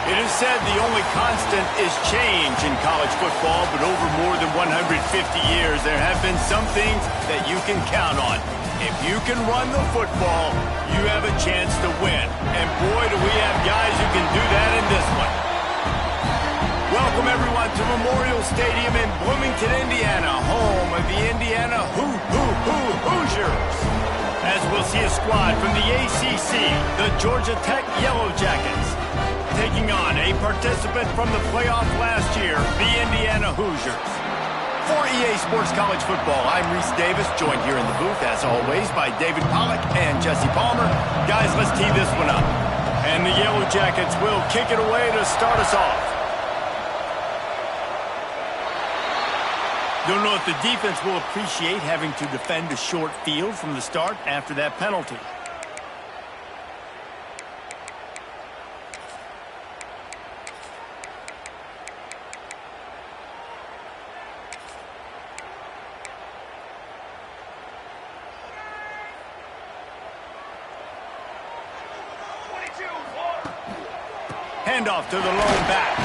It is said the only constant is change in college football, but over more than 150 years, there have been some things that you can count on. If you can run the football, you have a chance to win. And boy, do we have guys who can do that in this one. Welcome, everyone, to Memorial Stadium in Bloomington, Indiana, home of the Indiana Hoosiers. As we'll see a squad from the ACC, the Georgia Tech Yellow Jackets, taking on a participant from the playoff last year, the Indiana Hoosiers. For EA Sports College Football, I'm Reese Davis, joined here in the booth, as always, by David Pollack and Jesse Palmer. Guys, let's tee this one up. And the Yellow Jackets will kick it away to start us off. Don't know if the defense will appreciate having to defend a short field from the start after that penalty. Handoff to the lone back.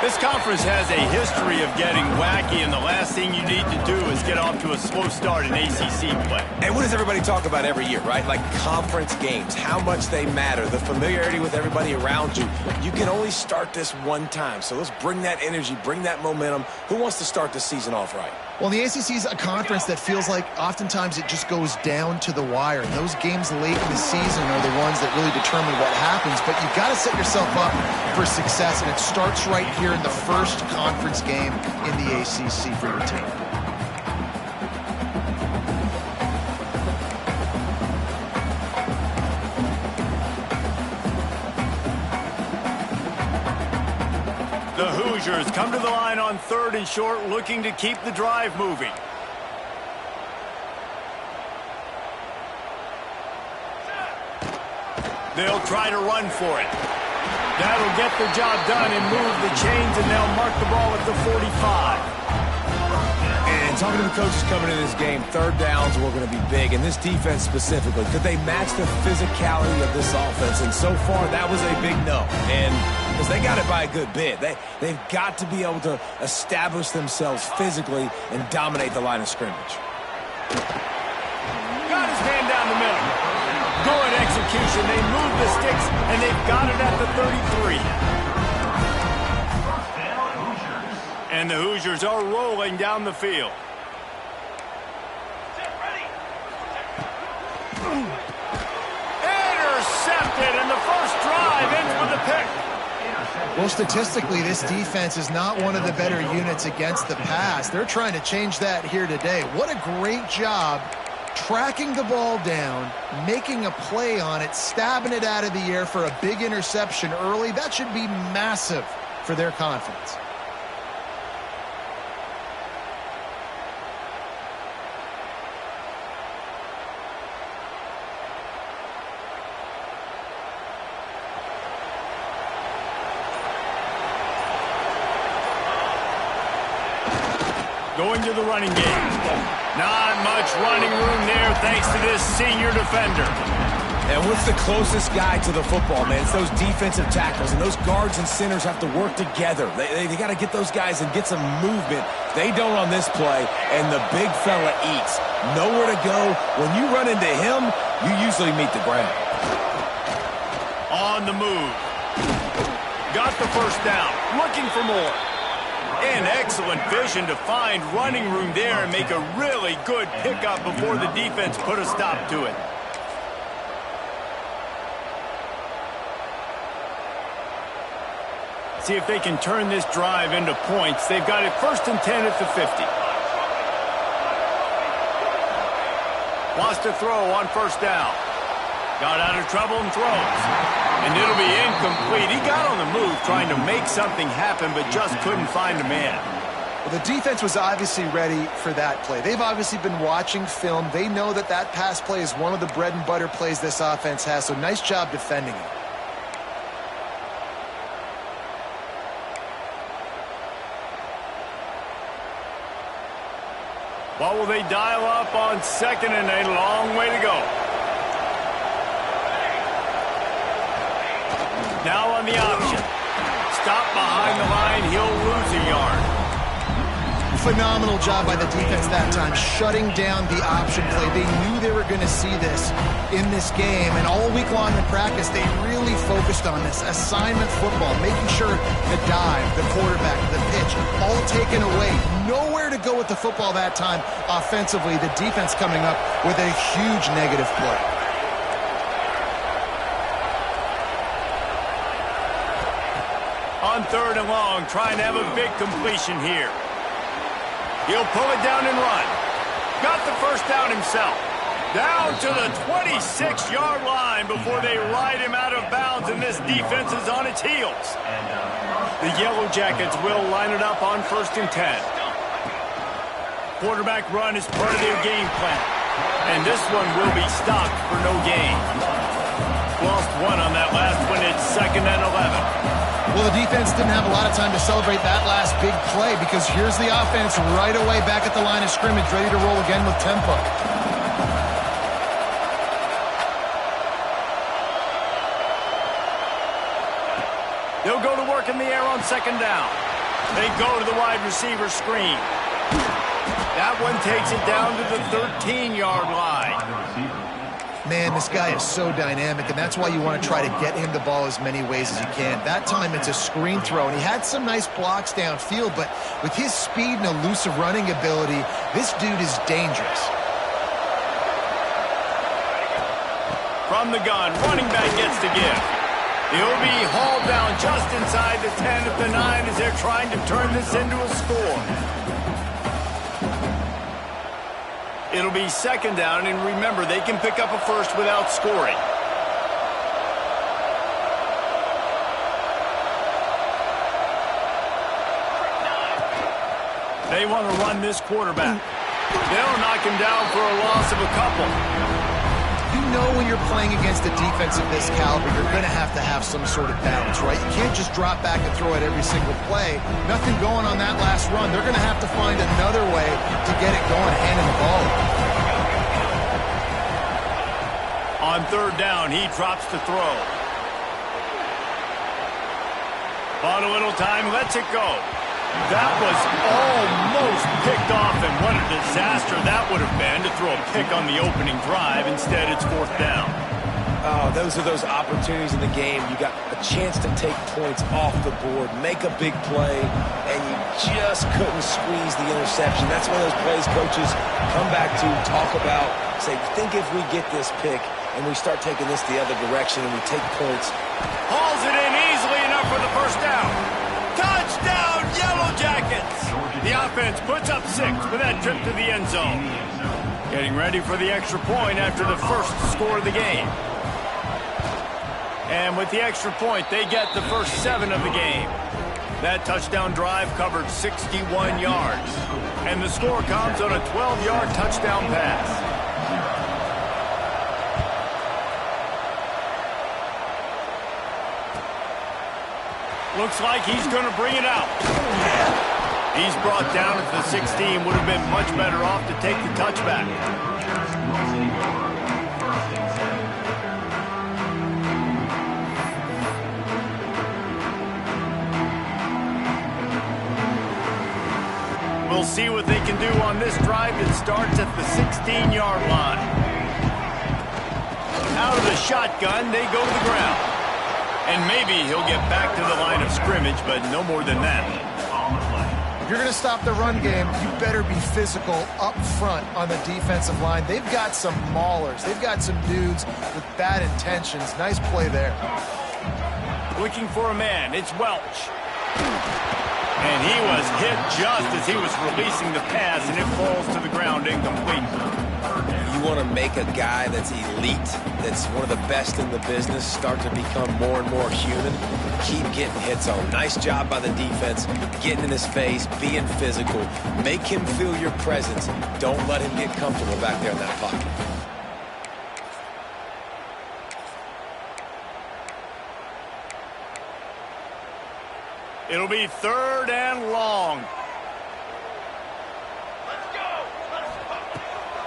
This conference has a history of getting wacky, and the last thing you need to do is get off to a slow start in ACC play. And what does everybody talk about every year, right? Like conference games, how much they matter, the familiarity with everybody around you. You can only start this one time, so let's bring that energy, bring that momentum. Who wants to start the season off right? Well, the ACC is a conference that feels like oftentimes it just goes down to the wire. Those games late in the season are the ones that really determine what happens, but you've got to set yourself up for success, and it starts right here in the first conference game in the ACC for your team. The Hoosiers come to the line on 3rd and short, looking to keep the drive moving. They'll try to run for it. That'll get the job done and move the chains, and they'll mark the ball at the 45. And talking to the coaches coming into this game, 3rd downs were going to be big, and this defense specifically. Could they match the physicality of this offense? And so far, that was a big no. And because they got it by a good bit. They've got to be able to establish themselves physically and dominate the line of scrimmage. Got his man down the middle. Good execution. They move the sticks, and they've got it at the 33. And the Hoosiers are rolling down the field. Intercepted, and the first drive ends with a pick. Well, statistically, this defense is not one of the better units against the pass. They're trying to change that here today. What a great job tracking the ball down, making a play on it, stabbing it out of the air for a big interception early. That should be massive for their confidence. Going to the running game. Not much running room there thanks to this senior defender. And what's the closest guy to the football, man? It's those defensive tackles, and those guards and centers have to work together. They got to get those guys and get some movement. They don't on this play, and the big fella eats. Nowhere to go. When you run into him, you usually meet the ground. On the move. Got the first down. Looking for more. And excellent vision to find running room there and make a really good pickup before the defense put a stop to it. See if they can turn this drive into points. They've got it 1st and 10 at the 50. Wants to throw on 1st down. Got out of trouble and throws. And it'll be incomplete. He got on the move trying to make something happen, but just couldn't find a man. Well, the defense was obviously ready for that play. They've obviously been watching film. They know that that pass play is one of the bread and butter plays this offense has, so nice job defending it. What will they dial up on 2nd and a long way to go? Now on the option. stopped behind the line. He'll lose a yard. Phenomenal job by the defense that time, shutting down the option play. They knew they were going to see this in this game, and all week long in practice, they really focused on this assignment football, making sure the dive, the quarterback, the pitch, all taken away. Nowhere to go with the football that time offensively. The defense coming up with a huge negative play. On 3rd and long, trying to have a big completion here. He'll pull it down and run. Got the first down himself. Down to the 26-yard line before they ride him out of bounds, and this defense is on its heels. The Yellow Jackets will line it up on 1st and 10. Quarterback run is part of their game plan, and this one will be stopped for no gain. Lost one on that last one. It's 2nd and 11. Well, the defense didn't have a lot of time to celebrate that last big play because here's the offense right away back at the line of scrimmage, ready to roll again with tempo. They'll go to work in the air on 2nd down. They go to the wide receiver screen. That one takes it down to the 13-yard line. Man, this guy is so dynamic, and that's why you want to try to get him the ball as many ways as you can. That time, it's a screen throw, and he had some nice blocks downfield, but with his speed and elusive running ability, this dude is dangerous. From the gun, running back gets to give. He'll be hauled down just inside the 10 of the 9 as they're trying to turn this into a score. It'll be 2nd down, and remember, they can pick up a first without scoring. They want to run this quarterback. They'll knock him down for a loss of a couple. You know when you're playing against a defense of this caliber, you're going to have some sort of balance, right? You can't just drop back and throw it every single play. Nothing going on that last run. They're going to have to find another way to get it going, handing the ball. On 3rd down, he drops to throw. Bought a little time, lets it go. That was almost picked off, and what a disaster that would have been to throw a pick on the opening drive. Instead, it's 4th down. Oh, those are those opportunities in the game. You got a chance to take points off the board, make a big play, and you just couldn't squeeze the interception. That's one of those plays coaches come back to talk about, say, think if we get this pick and we start taking this the other direction and we take points. Hauls it in easily enough for the first down. Touchdown, Yellow Jackets! The offense puts up 6 with that trip to the end zone. Getting ready for the extra point after the first score of the game. And with the extra point, they get the first 7 of the game. That touchdown drive covered 61 yards. And the score comes on a 12-yard touchdown pass. Looks like he's going to bring it out. He's brought down at the 16. Would have been much better off to take the touchback. We'll see what they can do on this drive that starts at the 16-yard line. Out of the shotgun, they go to the ground. And maybe he'll get back to the line of scrimmage, but no more than that. If you're going to stop the run game, you better be physical up front on the defensive line. They've got some maulers. They've got some dudes with bad intentions. Nice play there. Looking for a man. It's Welch. And he was hit just as he was releasing the pass, and it falls to the ground incomplete. You want to make a guy that's elite, that's one of the best in the business, start to become more and more human, keep getting hits on. Nice job by the defense, getting in his face, being physical. Make him feel your presence. Don't let him get comfortable back there in that pocket. It'll be 3rd and long.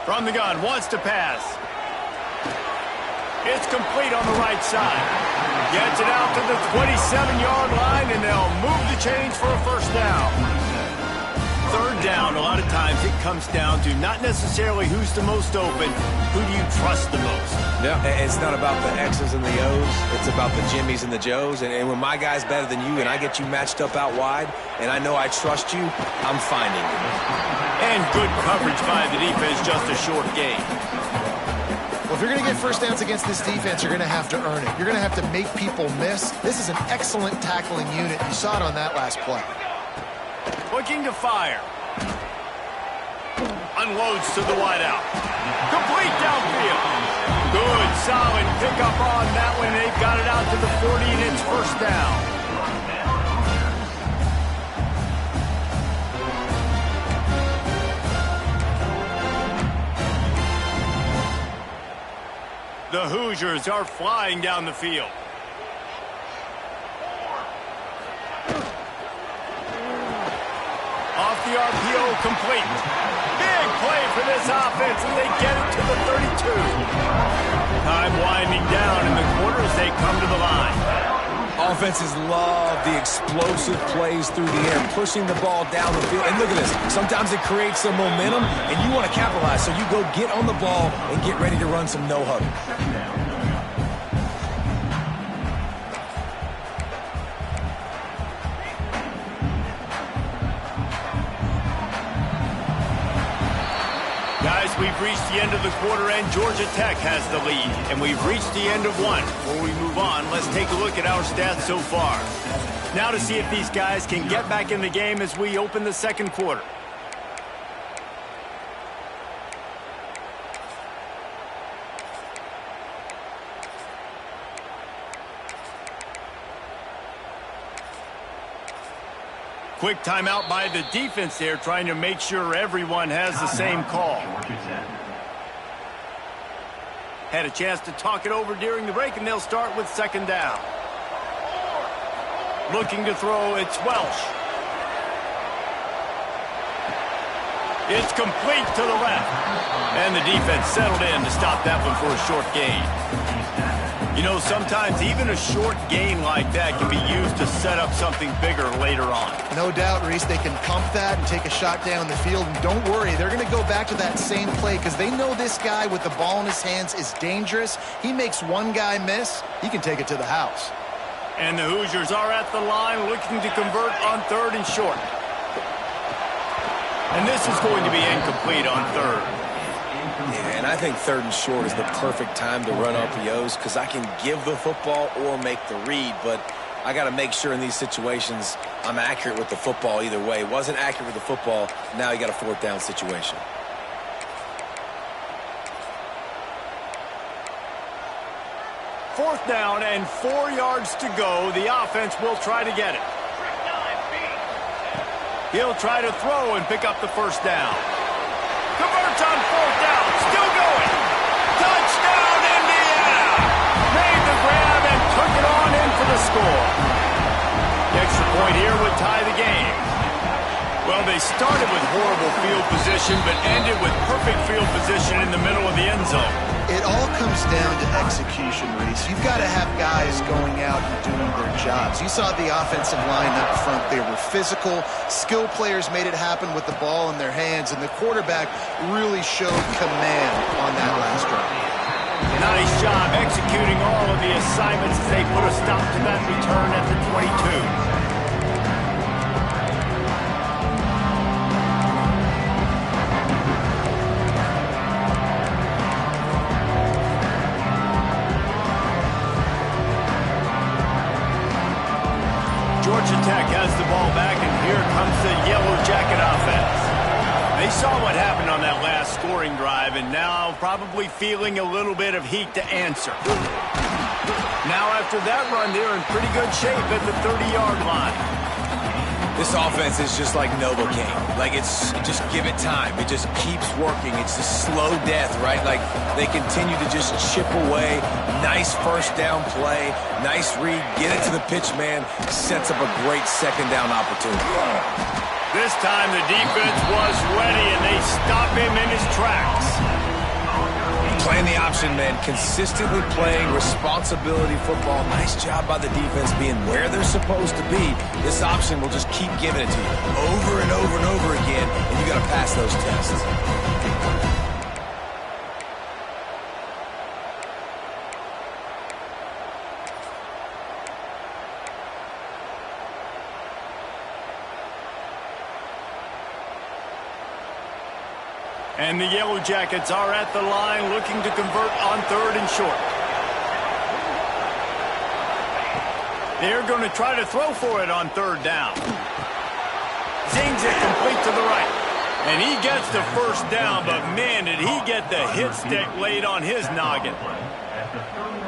From the gun, wants to pass. It's complete on the right side. Gets it out to the 27-yard line, and they'll move the chains for a first down. Third down, a lot of times it comes down to not necessarily who's the most open, who do you trust the most? Yeah, it's not about the X's and the O's. It's about the Jimmys and the Joes. And when my guy's better than you and I get you matched up out wide, and I know I trust you, I'm finding you. And good coverage by the defense, just a short gain. Well, if you're going to get first downs against this defense, you're going to have to earn it. You're going to have to make people miss. This is an excellent tackling unit. You saw it on that last play. Looking to fire. Unloads to the wideout. Complete downfield. Good, solid pickup on that one. They've got it out to the 40, and it's first down. The Hoosiers are flying down the field. Off the RPO, complete. Big play for this offense, and they get it to the 32. Time winding down in the quarter as they come to the line. Offenses love the explosive plays through the air, pushing the ball down the field. And look at this. Sometimes it creates some momentum, and you want to capitalize. So you go get on the ball and get ready to run some no-huddle. Guys, we've reached the end of the quarter, and Georgia Tech has the lead. And we've reached the end of one. Before we move on, let's take a look at our stats so far. Now to see if these guys can get back in the game as we open the second quarter. Quick timeout by the defense there, trying to make sure everyone has the same call. Had a chance to talk it over during the break, and they'll start with second down. Looking to throw, it's Welsh. It's complete to the left. And the defense settled in to stop that one for a short gain. You know, sometimes even a short gain like that can be used to set up something bigger later on. No doubt, Reese, they can pump that and take a shot down the field. And don't worry, they're going to go back to that same play because they know this guy with the ball in his hands is dangerous. He makes one guy miss, he can take it to the house. And the Hoosiers are at the line looking to convert on third and short. And this is going to be incomplete on third. Yeah, and I think third and short is the perfect time to run RPOs because I can give the football or make the read, but I got to make sure in these situations I'm accurate with the football either way. Wasn't accurate with the football, now you got a fourth down situation. Fourth down and 4 yards to go. The offense will try to get it. He'll try to throw and pick up the first down. Converts on fourth down. Still going. Touchdown, Indiana. Made the grab and took it on in for the score. The extra point here would tie the game. Well, they started with horrible field position, but ended with perfect field position in the middle of the end zone. It all comes down to execution, Reese. You've got to have guys going out and doing their jobs. You saw the offensive line up front. They were physical. Skill players made it happen with the ball in their hands, and the quarterback really showed command on that last drive. Nice job executing all of the assignments as they put a stop to that return at the 22. Georgia Tech has the ball back, and here comes the Yellow Jacket offense. They saw what happened on that last scoring drive, and now probably feeling a little bit of heat to answer. Now after that run, they're in pretty good shape at the 30-yard line. This offense is just like Novocaine. Like, it's just give it time. It just keeps working. It's a slow death, right? Like, they continue to just chip away. Nice first down play. Nice read. Get it to the pitch man. Sets up a great second down opportunity. This time the defense was ready, and they stop him in his tracks. Playing the option, man. Consistently playing responsibility football. Nice job by the defense being where they're supposed to be. This option will just keep giving it to you over and over and over again, and you got to pass those tests. And the Yellow Jackets are at the line looking to convert on 3rd and short. They're going to try to throw for it on 3rd down. Zings it complete to the right. And he gets the first down, but man, did he get the hit stick laid on his noggin.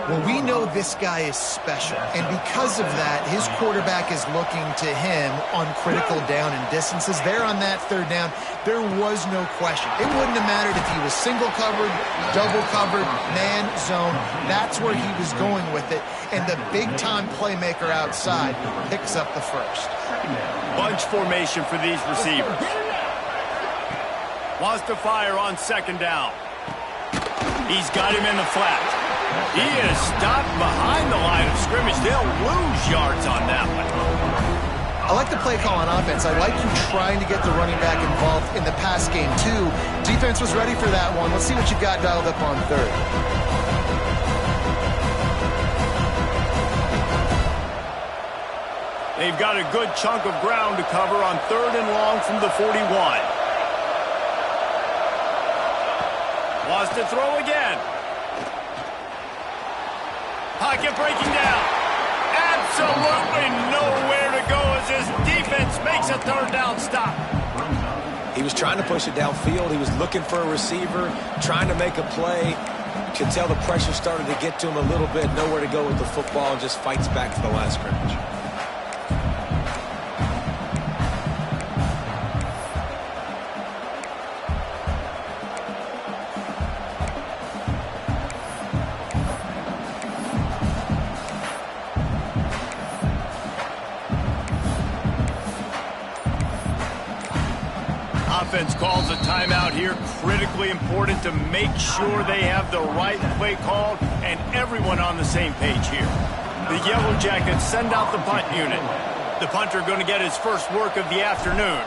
Well, we know this guy is special, and because of that, his quarterback is looking to him on critical down and distances. There on that 3rd down, there was no question. It wouldn't have mattered if he was single covered, double covered, man, zone. That's where he was going with it, and the big-time playmaker outside picks up the first. Bunch formation for these receivers. Wants to fire on 2nd down. He's got him in the flat. He is stopped behind the line of scrimmage. They'll lose yards on that one. I like the play call on offense. I like you trying to get the running back involved in the pass game, too. Defense was ready for that one. Let's see what you've got dialed up on 3rd. They've got a good chunk of ground to cover on 3rd and long from the 41. Wants to throw again. Pocket breaking down. Absolutely nowhere to go as his defense makes a 3rd down stop. He was trying to push it downfield. He was looking for a receiver, trying to make a play. You could tell the pressure started to get to him a little bit. Nowhere to go with the football, and just fights back to the line of scrimmage. Offense calls a timeout here. Critically important to make sure they have the right play called and everyone on the same page here. The Yellow Jackets send out the punt unit. The punter going to get his first work of the afternoon.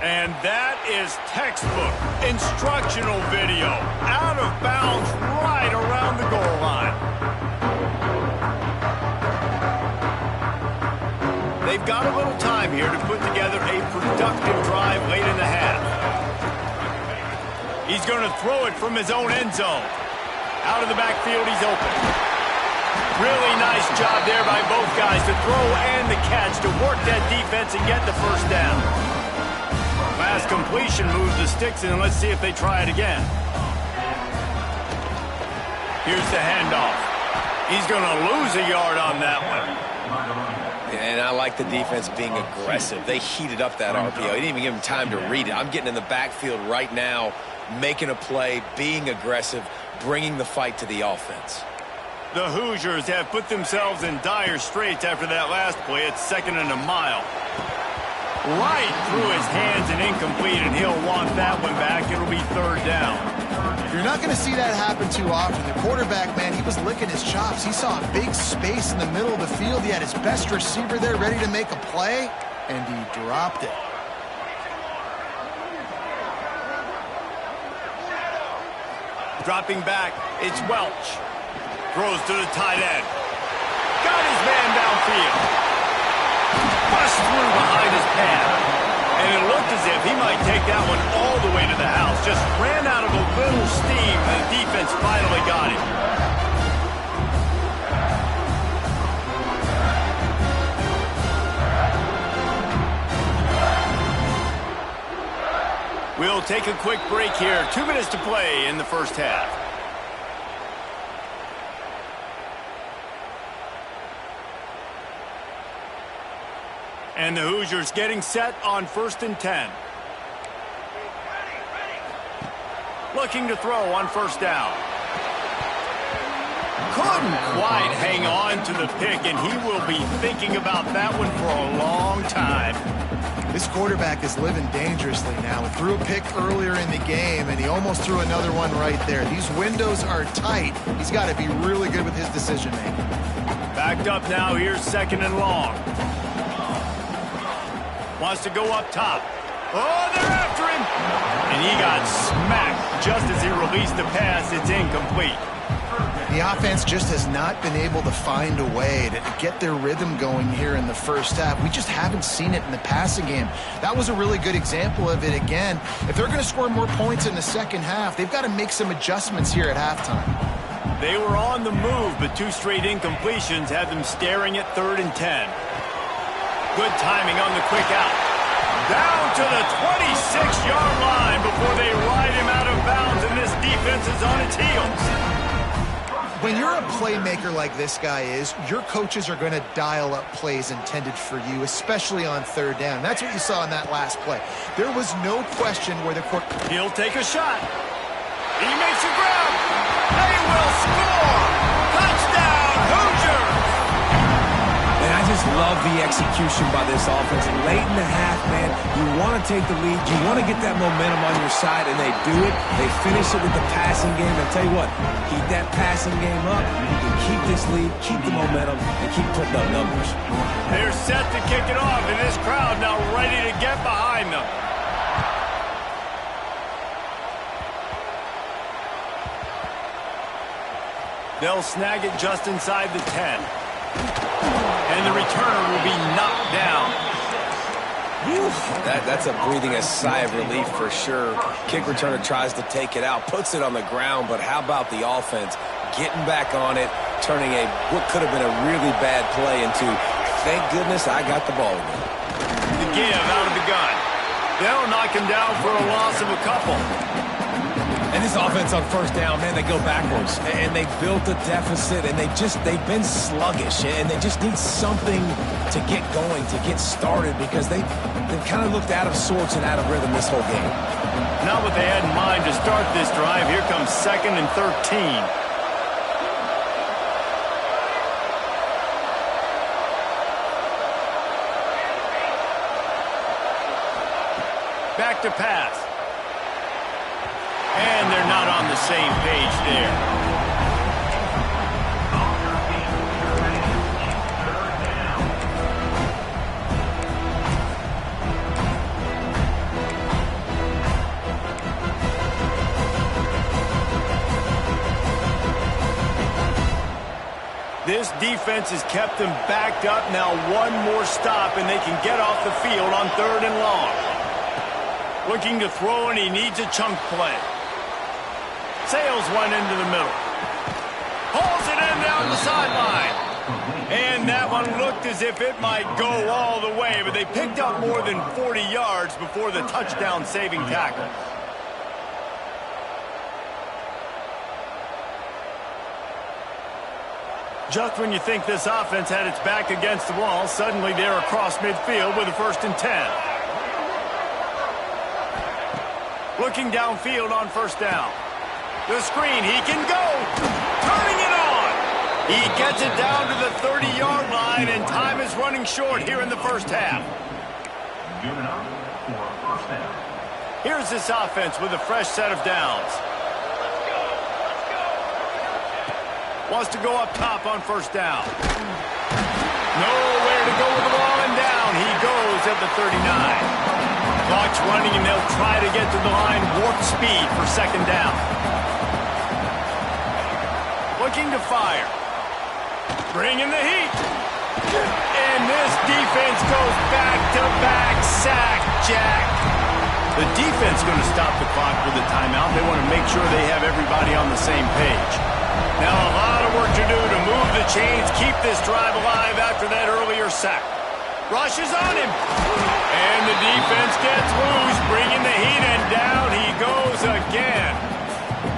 And that is textbook instructional video. Out of bounds right around the goal line. They've got a little time here to put together a productive drive late in the half. He's going to throw it from his own end zone. Out of the backfield, he's open. Really nice job there by both guys to throw and the catch to work that defense and get the first down. Last completion moves the sticks, and let's see if they try it again. Here's the handoff. He's going to lose a yard on that one. And I like the defense being aggressive. They heated up that RPO. They didn't even give him time to read it. I'm getting in the backfield right now, making a play, being aggressive, bringing the fight to the offense. The Hoosiers have put themselves in dire straits after that last play. It's 2nd and a mile. Right through his hands and incomplete, and he'll want that one back. It'll be 3rd down. You're not going to see that happen too often. The quarterback, man, he was licking his chops. He saw a big space in the middle of the field. He had his best receiver there ready to make a play, and he dropped it. Dropping back, it's Welch. Throws to the tight end. Got his man downfield. Bust through behind his pad. And it looked as if he might take that one all the way to the house. Just ran out of a little steam, and the defense finally got him. We'll take a quick break here. 2 minutes to play in the first half. And the Hoosiers getting set on 1st and 10. Looking to throw on 1st down. Couldn't quite hang on to the pick, and he will be thinking about that one for a long time. This quarterback is living dangerously now. He threw a pick earlier in the game, and he almost threw another one right there. These windows are tight. He's got to be really good with his decision-making. Backed up now. Here's 2nd and long. Wants to go up top. Oh, they're after him. And he got smacked just as he released the pass. It's incomplete. The offense just has not been able to find a way to get their rhythm going here in the first half. We just haven't seen it in the passing game. That was a really good example of it again. If they're going to score more points in the second half, they've got to make some adjustments here at halftime. They were on the move, but 2 straight incompletions had them staring at 3rd and 10. Good timing on the quick out. Down to the 26-yard line before they ride him out of bounds, and this defense is on its heels. When you're a playmaker like this guy is, your coaches are going to dial up plays intended for you, especially on 3rd down. That's what you saw in that last play. There was no question where the court... He'll take a shot. He makes a grab. They will score. Touchdown, Hoosiers. And I just love the execution by this offense. Late in the half, man, you want to take the lead. You want to get that momentum on your side, and they do it. They finish it with the passing game. And tell you what, keep that passing game up. You can keep this lead, keep the momentum, and keep putting up numbers. They're set to kick it off, and this crowd now ready to get behind them. They'll snag it just inside the 10. And the returner will be knocked down. That's a breathing a sigh of relief for sure. Kick returner tries to take it out, puts it on the ground, but how about the offense getting back on it, turning what could have been a really bad play into, thank goodness I got the ball again. The give out of the gun. They'll knock him down for a loss of a couple. And this offense on 1st down, man, they go backwards. And they built a deficit, and they've been sluggish, and they just need something to get going, to get started, because they've kind of looked out of sorts and out of rhythm this whole game. Not what they had in mind to start this drive. Here comes 2nd and 13. Back to pass. And they're not on the same page there. This defense has kept them backed up. Now one more stop, and they can get off the field on 3rd and long. Looking to throw, and he needs a chunk play. Sails one into the middle. Pulls it in down the sideline. And that one looked as if it might go all the way, but they picked up more than 40 yards before the touchdown-saving tackle. Just when you think this offense had its back against the wall, suddenly they're across midfield with a 1st and 10. Looking downfield on 1st down. The screen, he can go. Turning it on. He gets it down to the 30-yard line, and time is running short here in the first half. Here's this offense with a fresh set of downs. Wants to go up top on 1st down. Nowhere to go with the ball, and down he goes at the 39. Clock's running, and they'll try to get to the line warp speed for 2nd down. Looking to fire. Bringing the heat. And this defense goes back-to-back sack, Jack. The defense going to stop the clock with a timeout. They want to make sure they have everybody on the same page. Now a lot of work to do to move the chains, keep this drive alive after that earlier sack. Rushes on him. And the defense gets loose, bringing the heat, and down he goes again.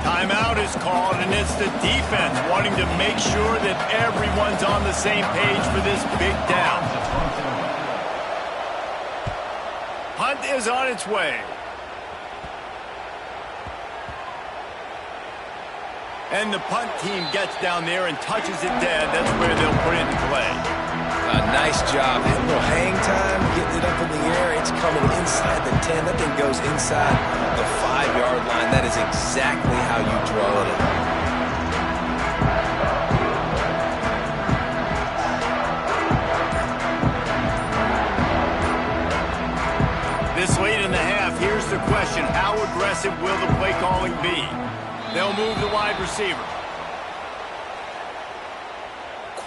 Timeout is called, and it's the defense wanting to make sure that everyone's on the same page for this big down. Punt is on its way. And the punt team gets down there and touches it dead. That's where they'll put it in play. Nice job. A little hang time, getting it up in the air. It's coming inside the 10. That thing goes inside the 5-yard line. That is exactly how you draw it up. This late in the half, here's the question. How aggressive will the play calling be? They'll move the wide receiver.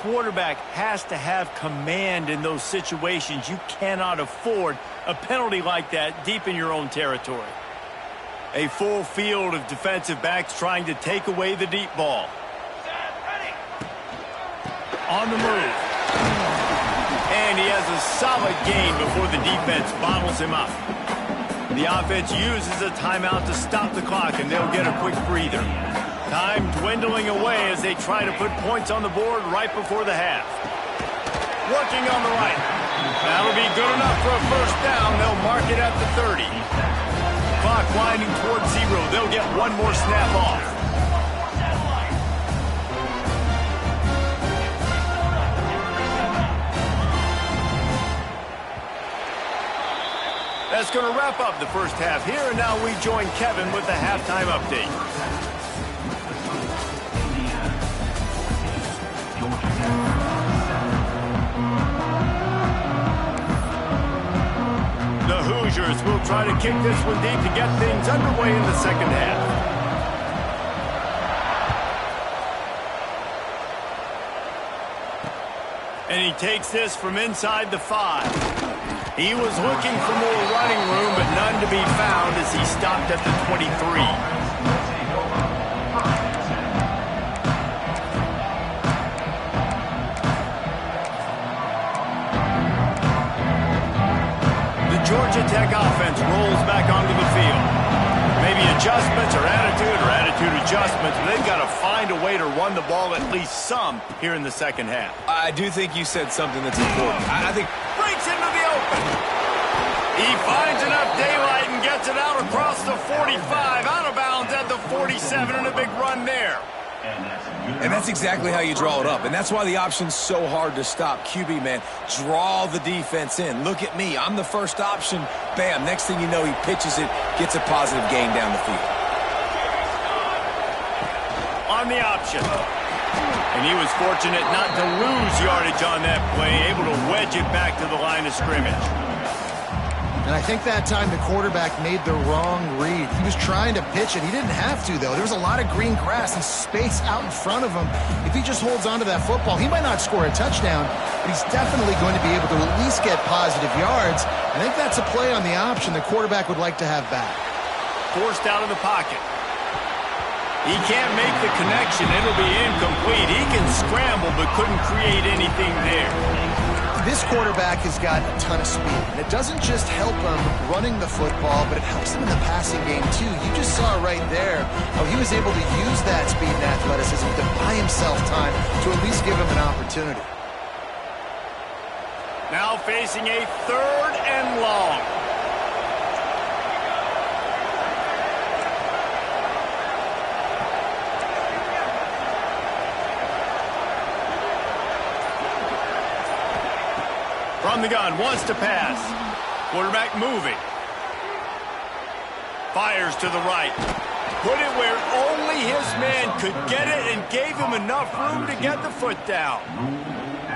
Quarterback has to have command in those situations. You cannot afford a penalty like that deep in your own territory. A full field of defensive backs trying to take away the deep ball. On the move. And he has a solid gain before the defense bottles him up. The offense uses a timeout to stop the clock, and they'll get a quick breather. Time dwindling away as they try to put points on the board right before the half. Working on the right. That'll be good enough for a first down. They'll mark it at the 30. Clock winding towards 0. They'll get one more snap off. That's going to wrap up the first half here, and now we join Kevin with the halftime update. The Hoosiers will try to kick this one deep to get things underway in the second half. And he takes this from inside the 5. He was looking for more running room, but none to be found as he stopped at the 23. The Georgia Tech offense rolls back onto the field. Maybe adjustments or attitude adjustments, but they've got to find a way to run the ball at least some here in the second half. I do think you said something that's important. I think breaks into the open. He finds enough daylight and gets it out across the 45, out of bounds at the 47, and a big run there. And that's exactly how you draw it up. And that's why the option's so hard to stop. QB, man, draw the defense in. Look at me. I'm the first option. Bam. Next thing you know, he pitches it, gets a positive gain down the field. On the option. And he was fortunate not to lose yardage on that play, able to wedge it back to the line of scrimmage. And I think that time the quarterback made the wrong read. He was trying to pitch it. He didn't have to, though. There was a lot of green grass and space out in front of him. If he just holds on to that football, he might not score a touchdown, but he's definitely going to be able to at least get positive yards. I think that's a play on the option the quarterback would like to have back. Forced out of the pocket. He can't make the connection. It'll be incomplete. He can scramble, but couldn't create anything there. This quarterback has got a ton of speed, and it doesn't just help him running the football, but it helps him in the passing game, too. You just saw right there how he was able to use that speed and athleticism to buy himself time to at least give him an opportunity. Now facing a 3rd and long. From the gun, wants to pass. Quarterback moving. Fires to the right. Put it where only his man could get it and gave him enough room to get the foot down.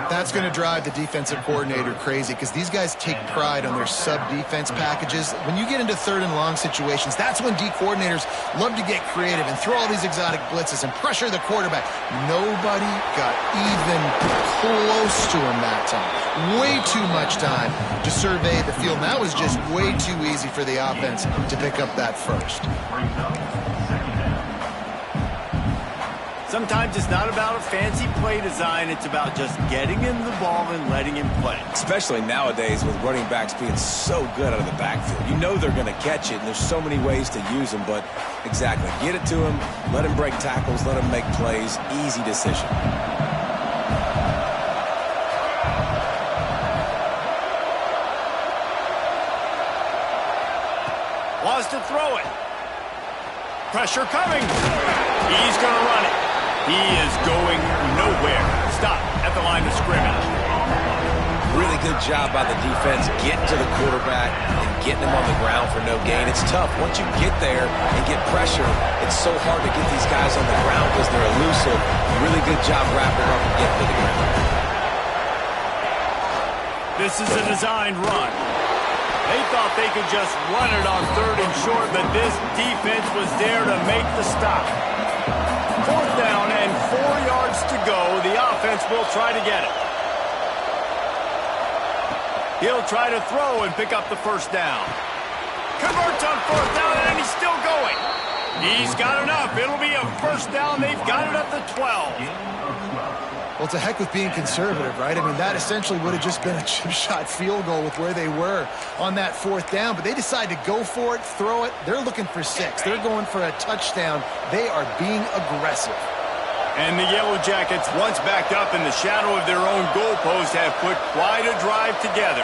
That's going to drive the defensive coordinator crazy because these guys take pride on their sub-defense packages. When you get into 3rd and long situations, that's when D coordinators love to get creative and throw all these exotic blitzes and pressure the quarterback. Nobody got even close to him that time. Way too much time to survey the field. And that was just way too easy for the offense to pick up that first. Sometimes it's not about a fancy play design. It's about just getting him the ball and letting him play. Especially nowadays with running backs being so good out of the backfield. You know they're going to catch it, and there's so many ways to use them. But exactly, get it to him, let him break tackles, let him make plays. Easy decision. Wants to throw it. Pressure coming. He's going to run it. He is going nowhere. Stop at the line of scrimmage. Really good job by the defense getting to the quarterback and getting him on the ground for no gain. It's tough. Once you get there and get pressure, it's so hard to get these guys on the ground because they're elusive. Really good job wrapping up and getting to the ground. This is a designed run. They thought they could just run it on 3rd and short, but this defense was there to make the stop. 4th down and 4 yards to go. The offense will try to get it. He'll try to throw and pick up the 1st down. Converts on 4th down, and he's still going. He's got enough. It'll be a 1st down. They've got it at the 12. Well, to heck with being conservative, right? I mean, that essentially would have just been a chip shot field goal with where they were on that 4th down. But they decide to go for it, throw it. They're looking for 6. They're going for a touchdown. They are being aggressive. And the Yellow Jackets, once backed up in the shadow of their own goalpost, have put quite a drive together.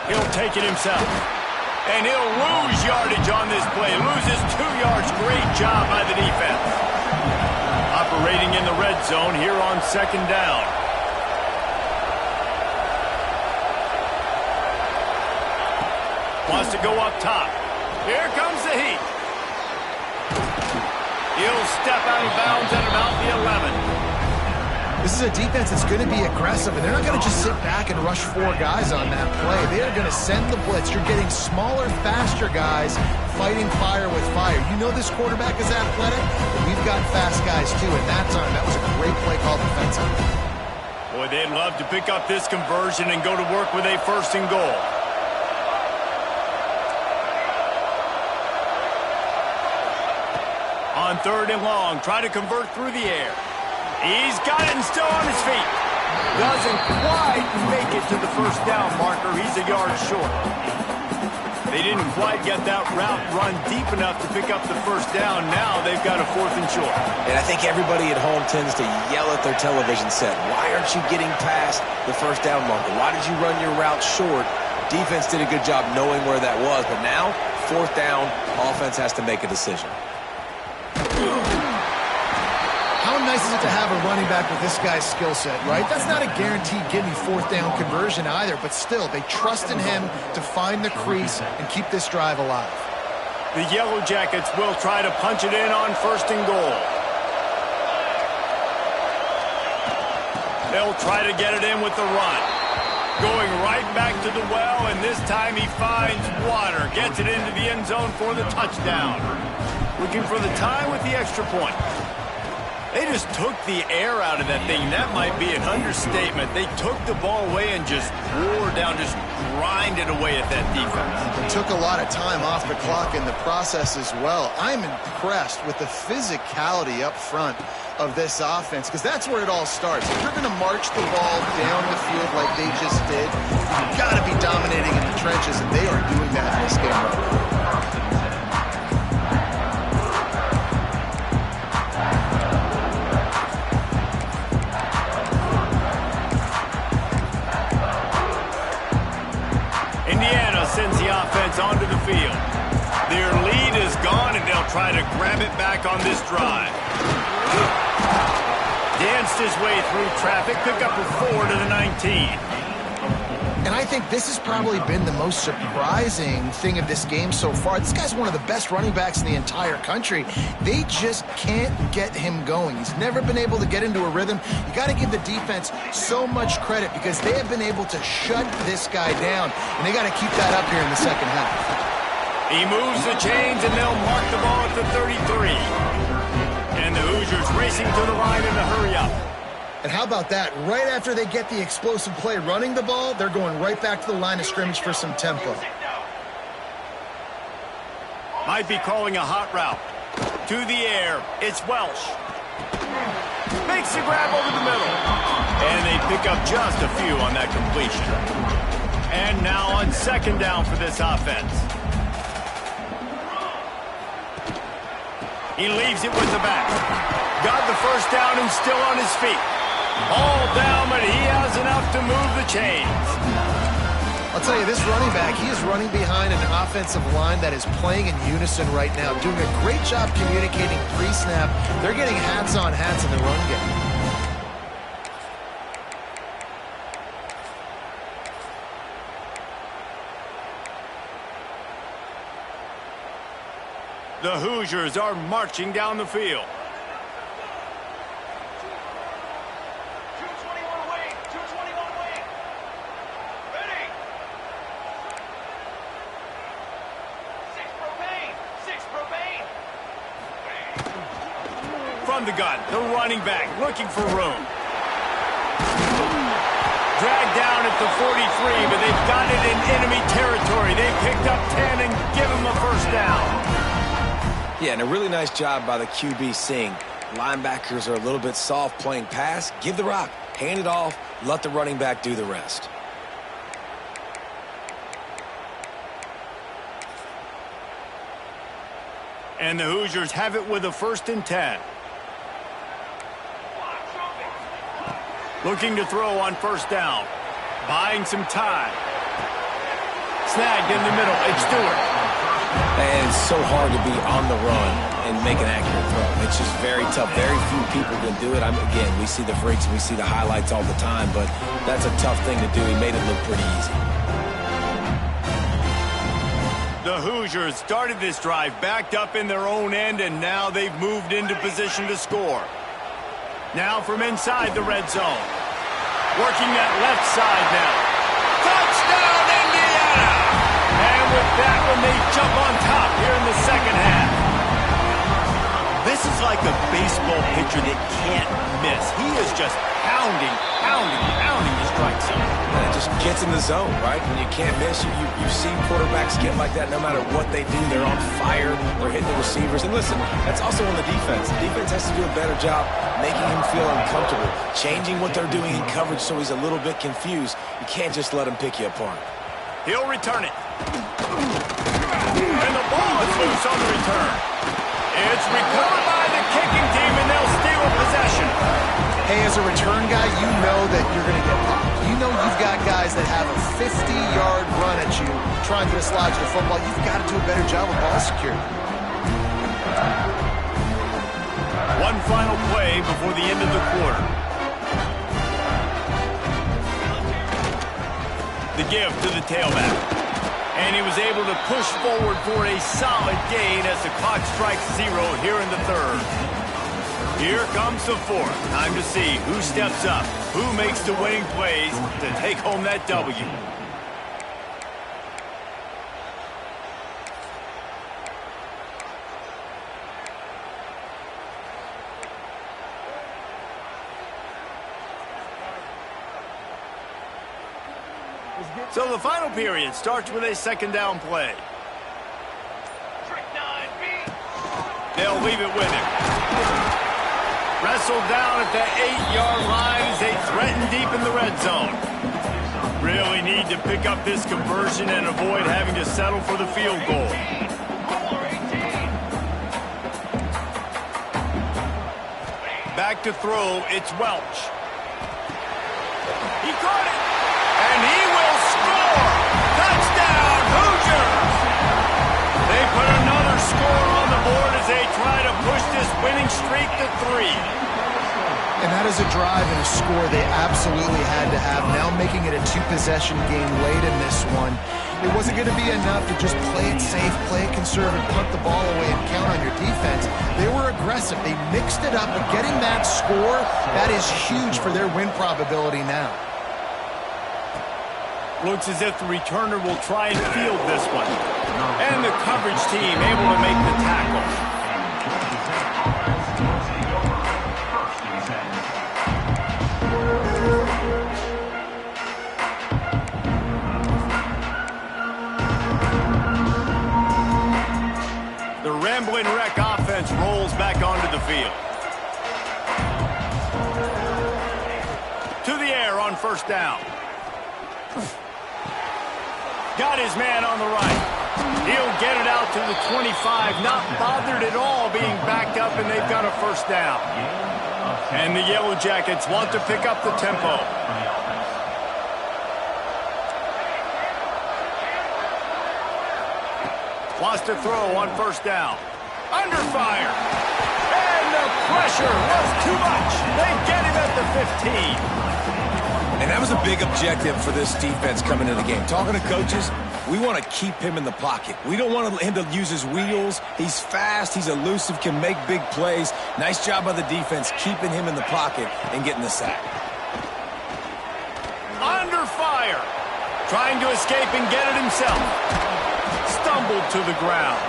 He'll take it himself. And he'll lose yardage on this play. Loses 2 yards. Great job by the defense. Operating in the red zone here on 2nd down. Wants to go up top. Here comes the heat. He'll step out of bounds at about the 11. This is a defense that's going to be aggressive, and they're not going to just sit back and rush 4 guys on that play. They are going to send the blitz. You're getting smaller, faster guys fighting fire with fire. You know this quarterback is athletic, but we've got fast guys too, and that time, that was a great play call defensively. Boy, they'd love to pick up this conversion and go to work with a 1st and goal. On 3rd and long, try to convert through the air. He's got it and still on his feet. Doesn't quite make it to the 1st down marker. He's a yard short. They didn't quite get that route run deep enough to pick up the 1st down. Now they've got a 4th and short. And I think everybody at home tends to yell at their television set. Why aren't you getting past the 1st down marker? Why did you run your route short? Defense did a good job knowing where that was. But now, 4th down, offense has to make a decision. How nice is it to have a running back with this guy's skill set, right? That's not a guaranteed give me 4th down conversion either, but still, they trust in him to find the crease and keep this drive alive. The Yellow Jackets will try to punch it in on 1st and goal. They'll try to get it in with the run. Going right back to the well, and this time he finds water. Gets it into the end zone for the touchdown. Looking for the tie with the extra point. They just took the air out of that thing. That might be an understatement. They took the ball away and just wore down, just grinded away at that defense. It took a lot of time off the clock in the process as well. I'm impressed with the physicality up front of this offense, because that's where it all starts. If you're going to march the ball down the field like they just did, you've got to be dominating in the trenches, and they are doing that in this game right now. Sends the offense onto the field. Their lead is gone, and they'll try to grab it back on this drive. Danced his way through traffic, pick up a 4 to the 19. And I think this has probably been the most surprising thing of this game so far. This guy's one of the best running backs in the entire country. They just can't get him going. He's never been able to get into a rhythm. You got to give the defense so much credit because they have been able to shut this guy down, and they got to keep that up here in the second half. He moves the chains, and they'll mark the ball at the 33. And the Hoosiers racing to the line in a hurry up. And how about that? Right after they get the explosive play running the ball, they're going right back to the line of scrimmage for some tempo. Might be calling a hot route. To the air, it's Welsh. Makes the grab over the middle. And they pick up just a few on that completion. And now on 2nd down for this offense. He leaves it with the back. Got the 1st down and still on his feet. All down, but he has enough to move the chains. I'll tell you, this running back, he is running behind an offensive line that is playing in unison right now, doing a great job communicating pre-snap. They're getting hats on hats in the run game. The Hoosiers are marching down the field. From the gun, the running back looking for room. Dragged down at the 43, but they've got it in enemy territory. They picked up 10 and give him a first down. Yeah, and a really nice job by the QB seeing linebackers are a little bit soft playing pass. Give the rock, hand it off, let the running back do the rest. And the Hoosiers have it with a 1st and 10. Looking to throw on 1st down. Buying some time. Snagged in the middle. It's Stewart. And it's so hard to be on the run and make an accurate throw. It's just very tough. Very few people can do it. Again, we see the freaks, we see the highlights all the time, but that's a tough thing to do. He made it look pretty easy. The Hoosiers started this drive backed up in their own end, and now they've moved into position to score. Now from inside the red zone. Working that left side now. Touchdown, Indiana! And with that one, they jump on top here in the second half. This is like a baseball pitcher that can't miss. He is just pounding the strike zone. It just gets in the zone, right? When you can't miss, you've seen quarterbacks get like that no matter what they do. They're on fire. They're hitting the receivers. And listen, that's also on the defense. The defense has to do a better job making him feel uncomfortable, changing what they're doing in coverage so he's a little bit confused. You can't just let him pick you apart. He'll return it. And the ball is loose on the return. It's recovered by the kicking team, and they'll steal a possession. Hey, as a return guy, you know that you're going to get popped. You know you've got guys that have a 50-yard run at you trying to dislodge the football. You've got to do a better job of ball security. One final play before the end of the quarter. The give to the tailback. And he was able to push forward for a solid gain as the clock strikes 0 here in the 3rd. Here comes the 4th. Time to see who steps up, who makes the winning plays to take home that W. So the final period starts with a 2nd down play. They'll leave it with him. Wrestled down at the 8-yard line as they threaten deep in the red zone. Really need to pick up this conversion and avoid having to settle for the field goal. Back to throw, it's Welch. He caught it, and he will score! Touchdown, Hoosiers! They put another score on the board as they try to push this winning streak to 3. And that is a drive and a score they absolutely had to have. Now making it a 2-possession game late in this one. It wasn't going to be enough to just play it safe, play it conservative, punt the ball away, and count on your defense. They were aggressive. They mixed it up, but getting that score, that is huge for their win probability now. Looks as if the returner will try and field this one. And the coverage team able to make the tackle. The Ramblin' Wreck offense rolls back onto the field. To the air on 1st down. Got his man on the right. He'll get it out to the 25, not bothered at all being backed up, and they've got a 1st down. And the Yellow Jackets want to pick up the tempo. Wants to throw on first down. Under fire. And the pressure was too much. They get him at the 15. And that was a big objective for this defense coming into the game. Talking to coaches, we want to keep him in the pocket. We don't want him to use his wheels. He's fast, he's elusive, can make big plays. Nice job by the defense keeping him in the pocket and getting the sack. Under fire. Trying to escape and get it himself. Stumbled to the ground.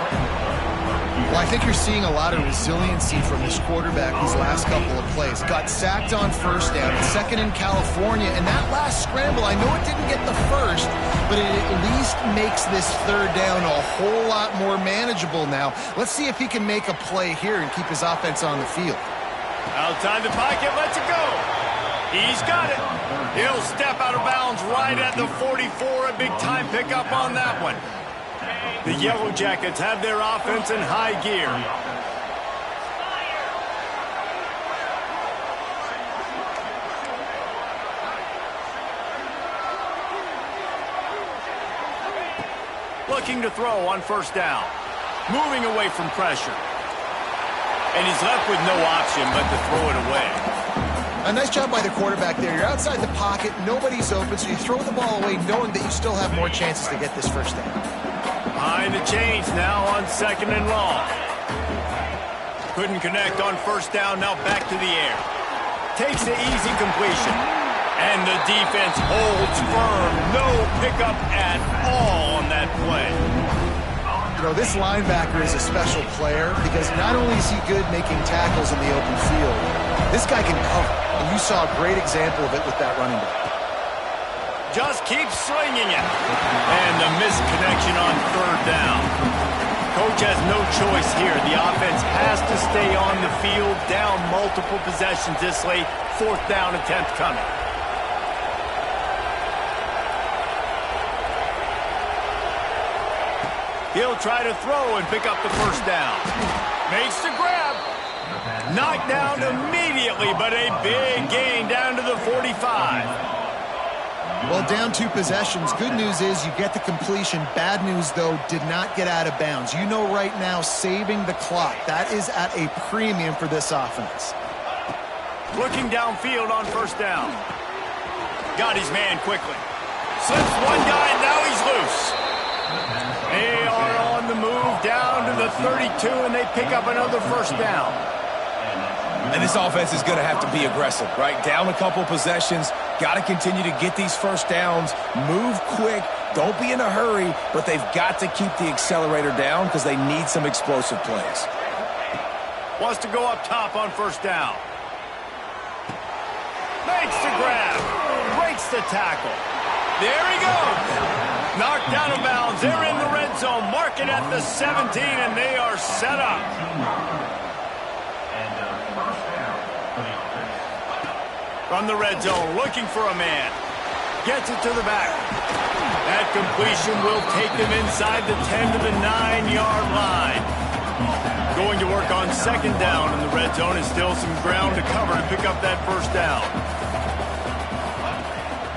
Well, I think you're seeing a lot of resiliency from this quarterback these last couple of plays. Got sacked on first down, second in California, and that last scramble, I know it didn't get the first, but it at least makes this third down a whole lot more manageable now. Let's see if he can make a play here and keep his offense on the field. Outside the pocket, lets it go. He's got it. He'll step out of bounds right at the 44. A big-time pickup on that one. The Yellow Jackets have their offense in high gear. Looking to throw on first down. Moving away from pressure. And he's left with no option but to throw it away. A nice job by the quarterback there. You're outside the pocket, nobody's open, so you throw the ball away knowing that you still have more chances to get this first down. Behind the chains now on second and long. Couldn't connect on first down, now back to the air. Takes the easy completion. And the defense holds firm. No pickup at all on that play. You know, this linebacker is a special player because not only is he good making tackles in the open field, this guy can cover. And you saw a great example of it with that running back. Just keeps swinging it. And the missed connection on third down. Coach has no choice here. The offense has to stay on the field, down multiple possessions this late. Fourth down attempt coming. He'll try to throw and pick up the first down. Makes the grab. Knocked down immediately, but a big gain down to the 45. Well, down 2 possessions. Good news is you get the completion. Bad news, though, did not get out of bounds. You know right now, saving the clock. That is at a premium for this offense. Looking downfield on first down. Got his man quickly. Slips one guy, now he's loose. They are on the move down to the 32, and they pick up another first down. And this offense is going to have to be aggressive, right? Down a couple possessions. Got to continue to get these first downs. Move quick. Don't be in a hurry, but they've got to keep the accelerator down because they need some explosive plays. Wants to go up top on first down. Makes the grab. Breaks the tackle. There he goes. Knocked out of bounds. They're in the red zone. Mark it at the 17, and they are set up. From the red zone, looking for a man. Gets it to the back. That completion will take them inside the 10 to the 9-yard line. Going to work on second down in the red zone, and still some ground to cover to pick up that first down.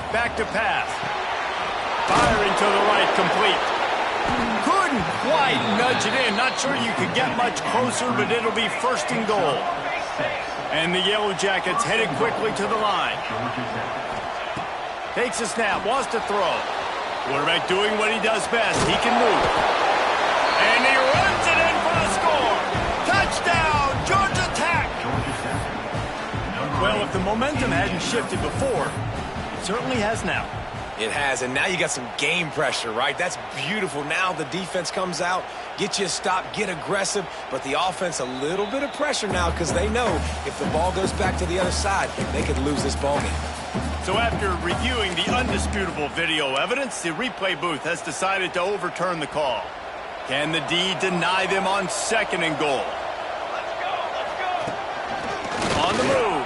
Back to pass. Firing to the right, complete. Couldn't quite nudge it in. Not sure you could get much closer, but it'll be first and goal. And the Yellow Jackets headed quickly to the line. Takes a snap, wants to throw. Quarterback doing what he does best. He can move. And he runs it in for the score. Touchdown, Georgia Tech. Well, if the momentum hadn't shifted before, it certainly has now. It has, and now you got some game pressure, right? That's beautiful. Now the defense comes out, get you a stop, get aggressive, but the offense a little bit of pressure now because they know if the ball goes back to the other side, they could lose this ball game. So after reviewing the undisputable video evidence, the replay booth has decided to overturn the call. Can the D deny them on second and goal? On the move.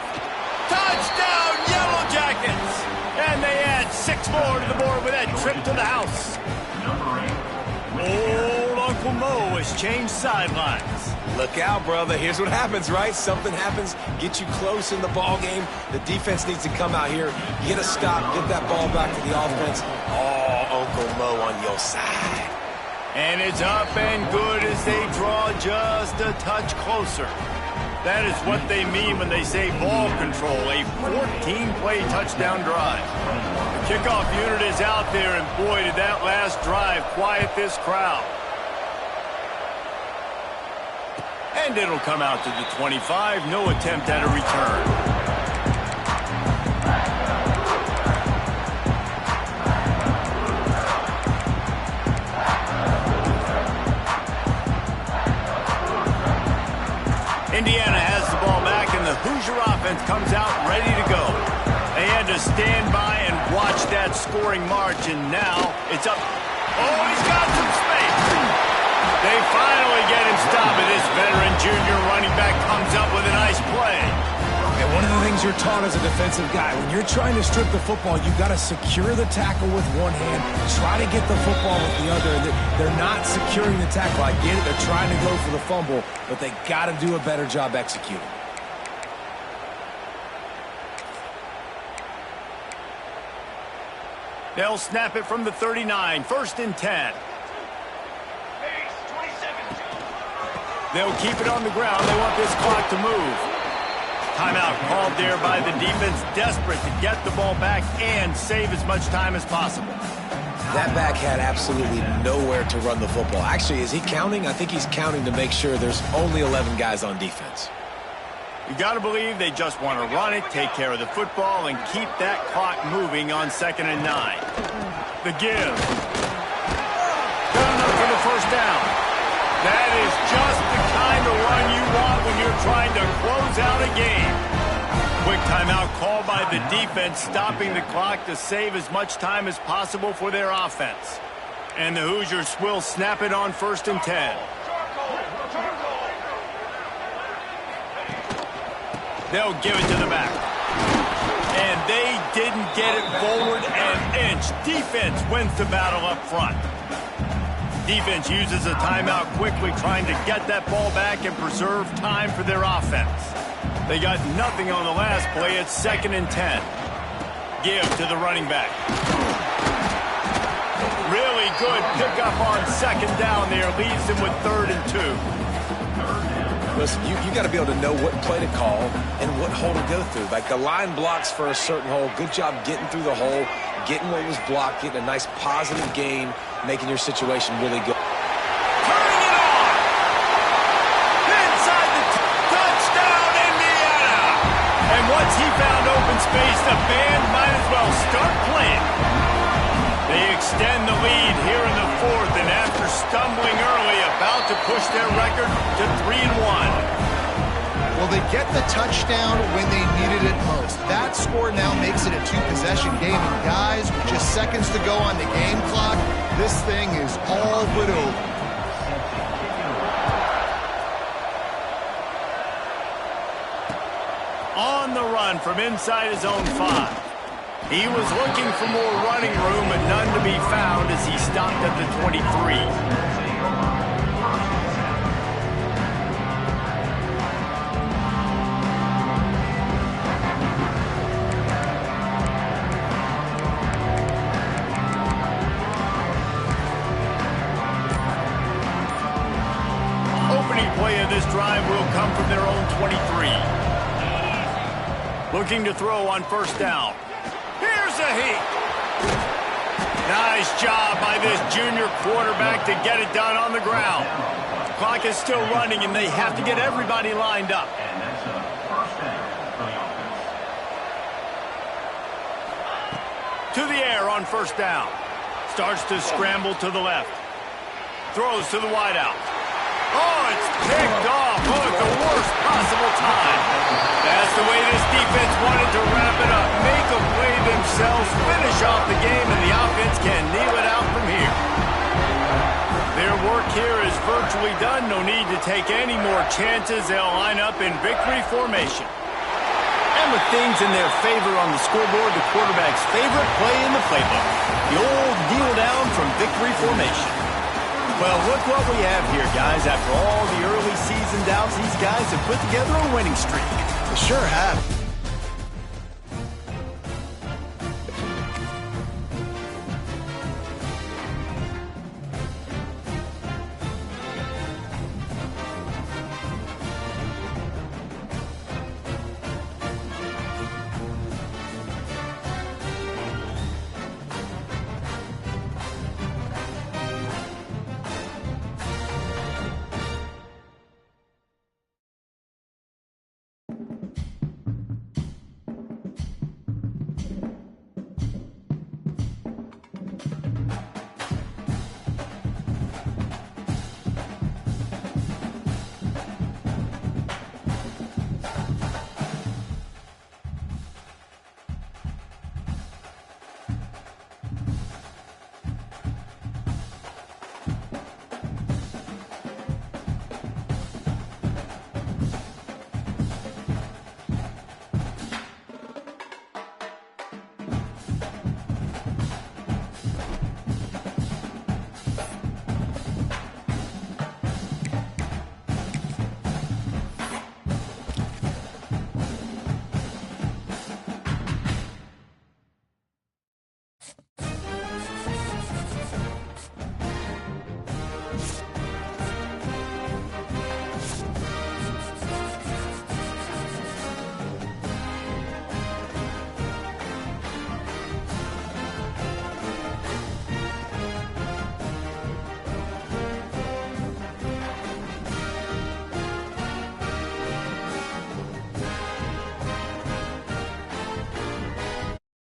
Touchdown, Yellow Jackets! And they add 6 more to the board with that trip to the house. Old Uncle Mo has changed sidelines. Look out, brother. Here's what happens, right? Something happens, get you close in the ball game. The defense needs to come out here, get a stop, get that ball back to the offense. Oh, Uncle Mo on your side. And it's up and good as they draw just a touch closer. That is what they mean when they say ball control, a 14-play touchdown drive. The kickoff unit is out there, and boy, did that last drive quiet this crowd. And it'll come out to the 25, no attempt at a return. Indiana has the ball back, and the Hoosier offense comes out ready to go. They had to stand by and watch that scoring march, and now it's up. Oh, he's got some space. They finally get him stopped, and this veteran junior running back comes up with a nice play. And one of the things you're taught as a defensive guy, when you're trying to strip the football, you've got to secure the tackle with one hand, try to get the football with the other. And they're not securing the tackle. I get it. They're trying to go for the fumble, but they got to do a better job executing. They'll snap it from the 39, 1st and 10. They'll keep it on the ground. They want this clock to move. Timeout called there by the defense, desperate to get the ball back and save as much time as possible. That back had absolutely nowhere to run the football. Actually, is he counting? I think he's counting to make sure there's only 11 guys on defense. You got to believe they just want to run it, take care of the football, and keep that clock moving on 2nd and 9. The give. Good enough for the 1st down. That is just the kind of run you want when you're trying to close out a game. Quick timeout called by the defense, stopping the clock to save as much time as possible for their offense. And the Hoosiers will snap it on 1st and 10. They'll give it to the back. And they didn't get it forward an inch. Defense wins the battle up front. Defense uses a timeout quickly, trying to get that ball back and preserve time for their offense. They got nothing on the last play. It's 2nd and 10. Give to the running back. Really good pickup on 2nd down there. Leaves them with 3rd and 2. Listen, you got to be able to know what play to call and what hole to go through. Like the line blocks for a certain hole. Good job getting through the hole, getting what was blocked, getting a nice positive gain, making your situation really good. Turning it on! Inside the touchdown, Indiana! And once he found open space, the band might as well start playing. They extend the lead here in the 4th, and after stumbling early, about to push their record to 3-1. Well, they get the touchdown when they needed it most. That score now makes it a 2-possession game. And guys, with just seconds to go on the game clock, this thing is all but over. On the run from inside his own 5. He was looking for more running room, but none to be found as he stopped at the 23. Opening play of this drive will come from their own 23. Looking to throw on 1st down. Here's a heat. Nice job by this junior quarterback to get it done on the ground. Clock is still running, and they have to get everybody lined up. To the air on 1st down. Starts to scramble to the left. Throws to the wideout. Oh, it's picked off. Oh, at the worst possible time. That's the way this defense wanted to wrap it up. Make a play themselves, finish off the game, and the offense can kneel it out from here. Their work here is virtually done. No need to take any more chances. They'll line up in victory formation. And with things in their favor on the scoreboard, the quarterback's favorite play in the playbook. The old kneel down from victory formation. Well, look what we have here, guys. After all the early season doubts, these guys have put together a winning streak. They sure have.